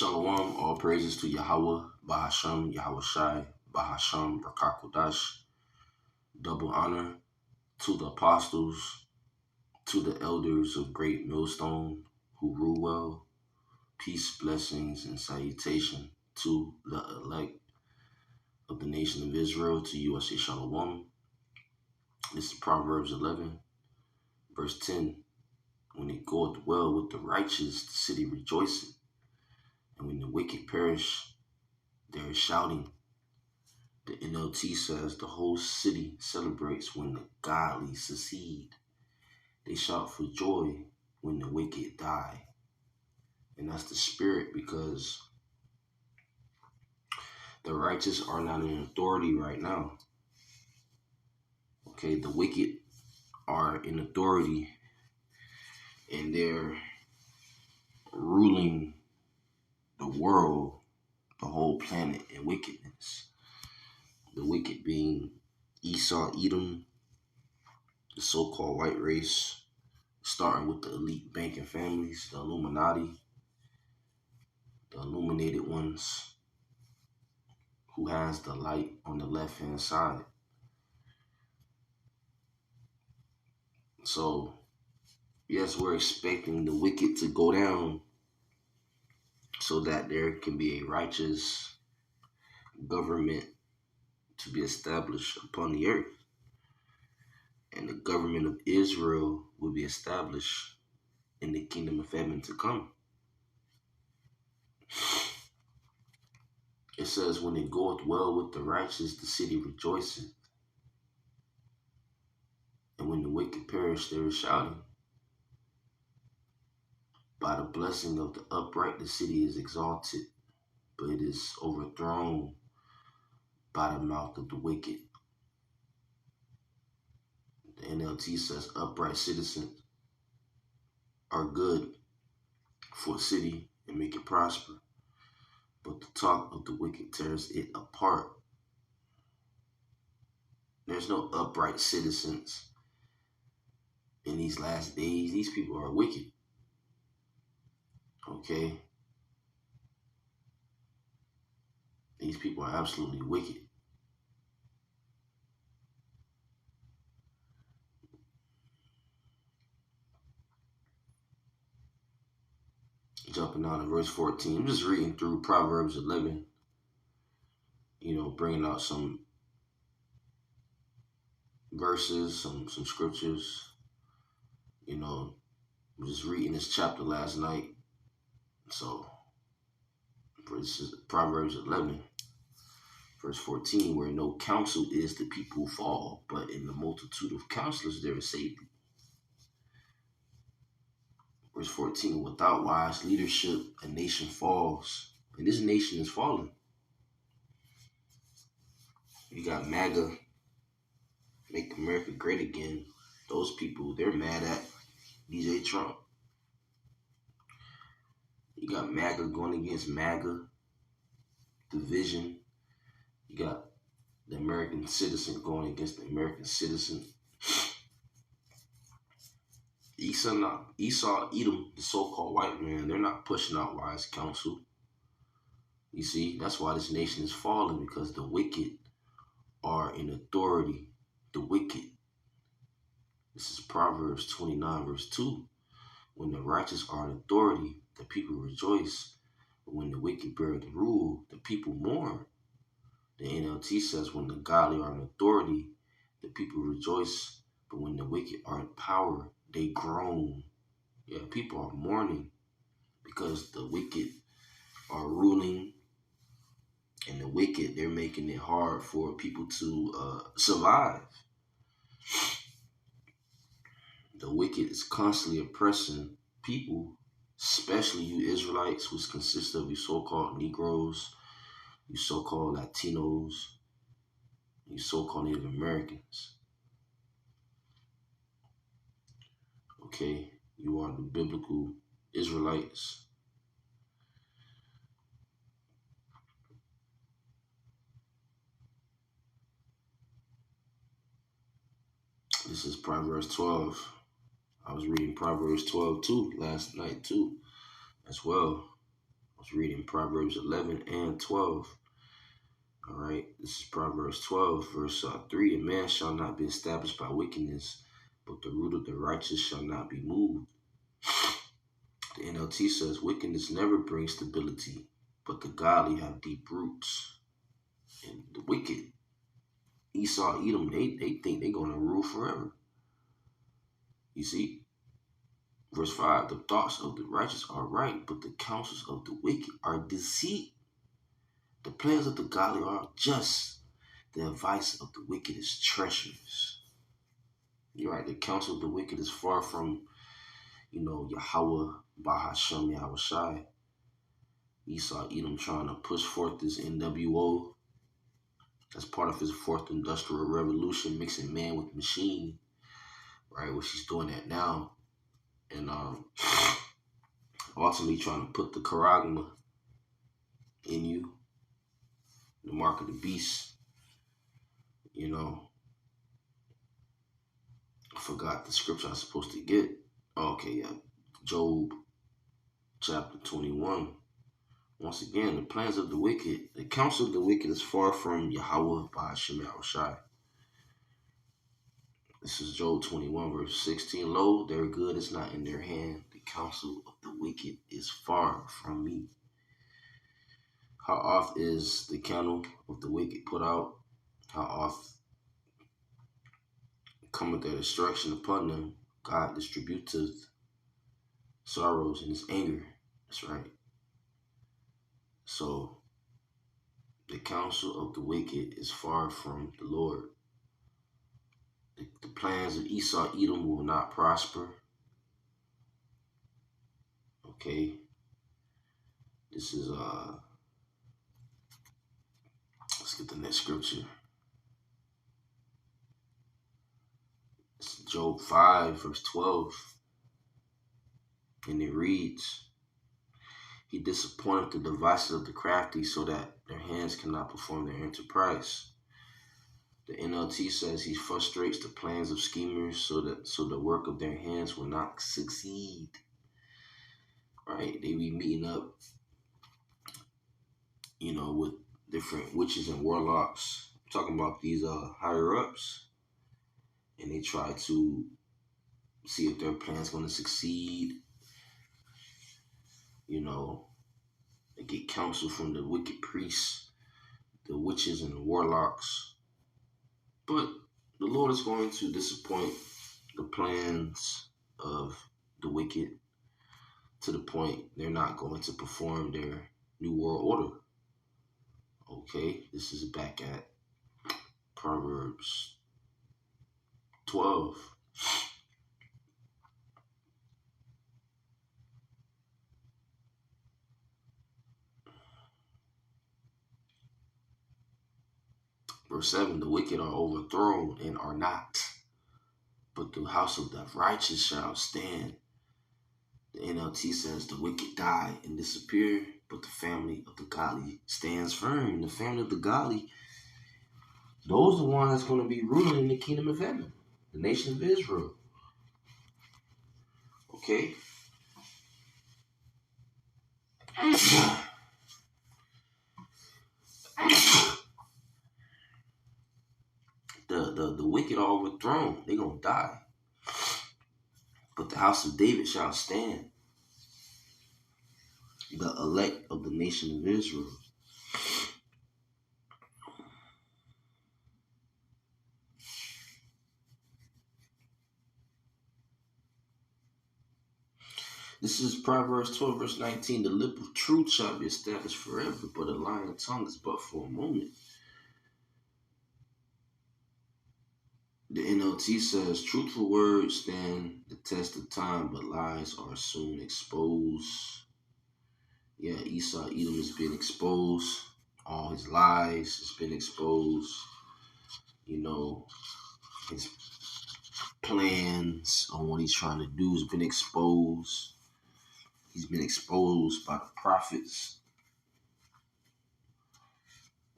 Shalom, all praises to Yahweh, Bahasham, Yahweh Shai, Bahasham, Rakakodash. Double honor to the apostles, to the elders of Great Millstone who rule well. Peace, blessings, and salutation to the elect of the nation of Israel, to you I say Shalom. This is Proverbs 11, verse 10. When it goeth well with the righteous, the city rejoiceth. And when the wicked perish, there is shouting. The NLT says the whole city celebrates when the godly succeed. They shout for joy when the wicked die. And that's the spirit, because the righteous are not in authority right now. Okay, the wicked are in authority and they're ruling the world, the whole planet in wickedness. The wicked being Esau, Edom, the so-called white race, starting with the elite banking families, the Illuminati, the illuminated ones, who has the light on the left-hand side. So, yes, we're expecting the wicked to go down so that there can be a righteous government to be established upon the earth. And the government of Israel will be established in the kingdom of heaven to come. It says, when it goeth well with the righteous, the city rejoiceth. And when the wicked perish, there is shouting. By the blessing of the upright, the city is exalted, but it is overthrown by the mouth of the wicked. The NLT says upright citizens are good for a city and make it prosper, but the talk of the wicked tears it apart. There's no upright citizens in these last days. These people are wicked. Okay? These people are absolutely wicked. Jumping down to verse 14. I'm just reading through Proverbs 11, bringing out some verses, some scriptures. I'm just reading this chapter last night. So, this is Proverbs 11, verse 14, where no counsel is, the people fall, but in the multitude of counselors there is safety. Verse 14, without wise leadership, a nation falls. And this nation is falling. You got MAGA, Make America Great Again. Those people, they're mad at DJ Trump. You got MAGA going against MAGA, division. You got the American citizen going against the American citizen. Esau, Edom, the so-called white man, they're not pushing out wise counsel. You see, that's why this nation is falling, because the wicked are in authority. The wicked. This is Proverbs 29, verse 2. When the righteous are in authority, the people rejoice. But when the wicked bear the rule, the people mourn. The NLT says, when the godly are in authority, the people rejoice. But when the wicked are in power, they groan. Yeah, people are mourning because the wicked are ruling, and the wicked, they're making it hard for people to survive. The wicked is constantly oppressing people, especially you Israelites, which consist of you so-called Negroes, you so-called Latinos, you so-called Native Americans. Okay, you are the biblical Israelites. This is Proverbs 12. I was reading Proverbs 12 too last night too, as well. was reading Proverbs 11 and 12. All right, this is Proverbs 12, verse 3. A man shall not be established by wickedness, but the root of the righteous shall not be moved. The NLT says wickedness never brings stability, but the godly have deep roots. And the wicked, Esau, Edom, they think they're going to rule forever. You see? Verse 5, the thoughts of the righteous are right, but the counsels of the wicked are deceit. The plans of the godly are just. The advice of the wicked is treacherous. You're right, the counsel of the wicked is far from, Yahweh, Bahashem, Yahweh Shai. Esau, Edom trying to push forth this NWO as part of his fourth industrial revolution, mixing man with machine, right? Which he's doing that now. And ultimately trying to put the charagma in you, the mark of the beast. I forgot the scripture I was supposed to get. Okay, yeah. Job chapter 21. Once again, the plans of the wicked, the counsel of the wicked is far from Yahweh by Hashem Yahushai. This is Job 21, verse 16. Lo, their good is not in their hand. The counsel of the wicked is far from me. How oft is the candle of the wicked put out? How oft cometh their destruction upon them? God distributeth sorrows in his anger. That's right. So, the counsel of the wicked is far from the Lord. The plans of Esau, Edom will not prosper. Okay. This is, let's get the next scripture. It's Job 5, verse 12. And it reads, he disappointed the devices of the crafty so that their hands cannot perform their enterprise. The NLT says he frustrates the plans of schemers so the work of their hands will not succeed. Right? They be meeting up, with different witches and warlocks. I'm talking about these higher ups, and they try to see if their plan's going to succeed. They get counsel from the wicked priests, the witches and the warlocks. But the Lord is going to disappoint the plans of the wicked to the point they're not going to perform their new world order. Okay, this is back at Proverbs 12. Verse 7, the wicked are overthrown and are not, but the house of the righteous shall stand. The NLT says the wicked die and disappear, but the family of the godly stands firm. And the family of the godly, those are the ones that's going to be ruling in the kingdom of heaven, the nation of Israel. Okay? The wicked are overthrown. They're going to die. But the house of David shall stand. The elect of the nation of Israel. This is Proverbs 12, verse 19. The lip of truth shall be established forever, but a lying tongue is but for a moment. The NLT says, truthful words stand the test of time, but lies are soon exposed. Yeah, Esau, Edom has been exposed. All his lies has been exposed. His plans on what he's trying to do has been exposed. He's been exposed by the prophets.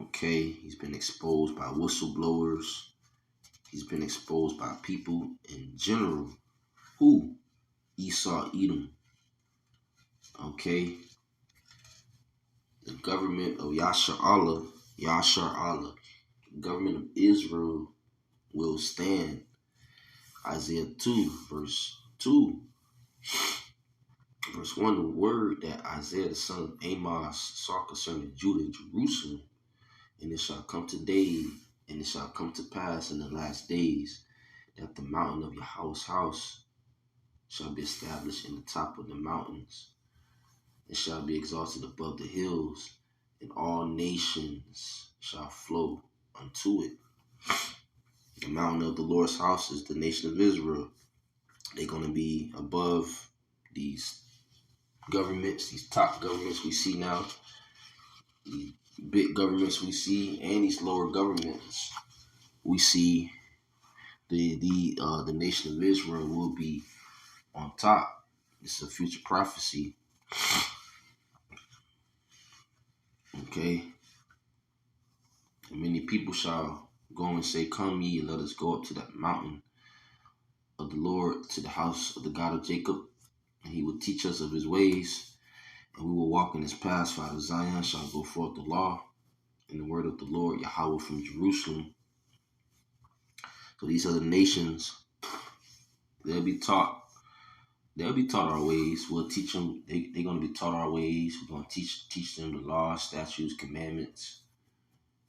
Okay, he's been exposed by whistleblowers. He's been exposed by people in general. Who? Esau, Edom. Okay. The government of Yashar Allah, the government of Israel will stand. Isaiah 2, verse 2. Verse 1, the word that Isaiah the son of Amos saw concerning Judah and Jerusalem, and it shall come to day, and it shall come to pass in the last days, that the mountain of Yahweh's house shall be established in the top of the mountains, and shall be exalted above the hills, and all nations shall flow unto it. The mountain of the Lord's house is the nation of Israel. They're going to be above these governments, these top governments we see now, these big governments we see, and these lower governments we see. The nation of Israel will be on top. It's a future prophecy. Okay. And many people shall go and say, come ye, and let us go up to that mountain of the Lord, to the house of the God of Jacob, and he will teach us of his ways, and we will walk in his paths. For out of Zion shall go forth the law and the word of the Lord, Yahweh from Jerusalem. So these other nations, they'll be taught. They'll be taught our ways. We'll teach them. They're going to be taught our ways. We're going to teach them the laws, statutes, commandments.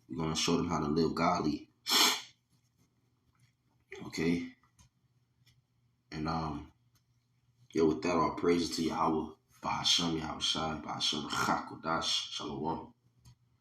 We're going to show them how to live godly. Okay? And with that, all praises to Yahweh. Bahashem Yahweh Shai, Bahashem Chakodash, Shalom.